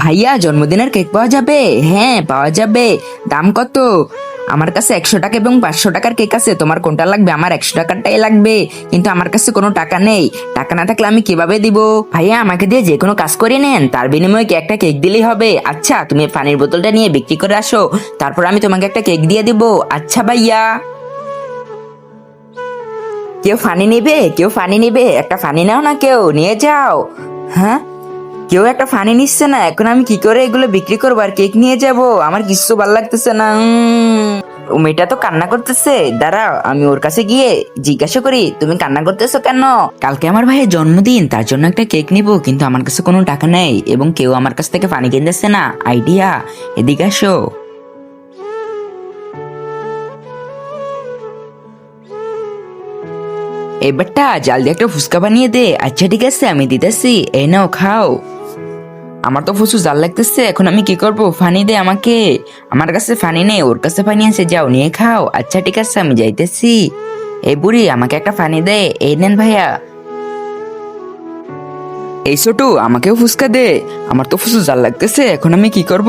ভাইয়া জন্মদিনের কেক পাওয়া যাবে? হ্যাঁ পাওয়া যাবে। দাম কত? আমার কাছে 100 টাকা এবং 500 টাকার কেক আছে, তোমার কোনটা লাগবে? আমার 100 টাকারটাই লাগবে, কিন্তু আমার কাছে কোনো টাকা নেই। টাকা না থাকলে আমি কিভাবে দিব? ভাইয়া আমাকে দিয়ে যে কোনো কাজ করে নেন, তার বিনিময়ে একটা কেক দিলেই হবে। আচ্ছা তুমি পানির বোতলটা নিয়ে বিক্রি করে আসো, তারপর আমি তোমাকে একটা কেক দিয়ে দিব। আচ্ছা ভাইয়া। কেউ ফানি নেবে? কেউ ফানি নেবে? একটা ফানি নাও না, কেউ নিয়ে যাও। হ্যাঁ, কেউ একটা ফানি নিচ্ছে না। এখন আমি কি করে এগুলো বিক্রি করবো আর কেক নিয়ে যাব? আমার কিছু ভালো লাগতেছে না। ও মেয়েটা তো কান্না করতেছে, দাঁড়াও আমি ওর কাছে গিয়ে জিজ্ঞাসা করি তুমি কান্না করতেছো কেন। কালকে আমার ভাইয়ের জন্মদিন, তার জন্য একটা কেক নিব, কিন্তু আমার কাছে কোনো টাকা নেই এবং কেউ আমার কাছ থেকে পানি কিনতেছে না। আইডিয়া, এদিকে আসো। এবারটা জলদি একটা ফুচকা বানিয়ে দে। আচ্ছা ঠিক আছে আমি দিতেছি, এই নাও খাও। আমার তো প্রচুর জাল লাগতেছে, এখন আমি কি করব? ফানি দে আমাকে। আমার কাছে ফানি নেই, ওর কাছে ফানি আছে, যাও নিয়ে খাও। আচ্ছা ঠিক আছে আমি যাইতেছি। এই বুড়ি আমাকে একটা ফানি দে। এই নেন ভাইয়া। এই ছোটু আমাকেও ফুচকা দে। আমার তো প্রচুর জাল লাগতেছে, এখন আমি কি করব?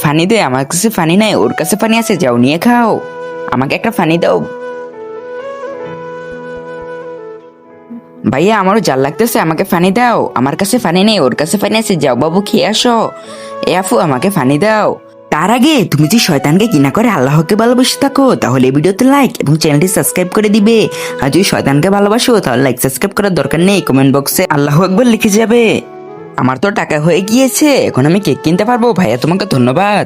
ফানি দে, আমার কাছে ফানি নাই, ওর কাছে ফানি আছে, যাও নিয়ে খাও। আমাকে একটা ফানি দাও। ভাইয়া আমারও জাল লাগতেছে, আমাকে ফানি দাও। আমার কাছে ফানি নেই, ওর কাছে ফানি আছে, যাও বাবু খেয়ে আসো। এ আফু আমাকে ফানি দাও। তার আগে তুমি যে শয়তানকে ঘৃণা করে আল্লাহকে ভালোবাসে থাকো, তাহলে এই ভিডিওতে লাইক এবং চ্যানেলটি সাবস্ক্রাইব করে দিবে। আর যদি শয়তানকে ভালোবাসো তাহলে লাইক সাবস্ক্রাইব করার দরকার নেই, কমেন্ট বক্সে আল্লাহু আকবার লিখে যাবে। আমার তো টাকা হয়ে গিয়েছে, এখন আমি কেক কিনতে পারবো। ভাইয়া তোমাকে ধন্যবাদ।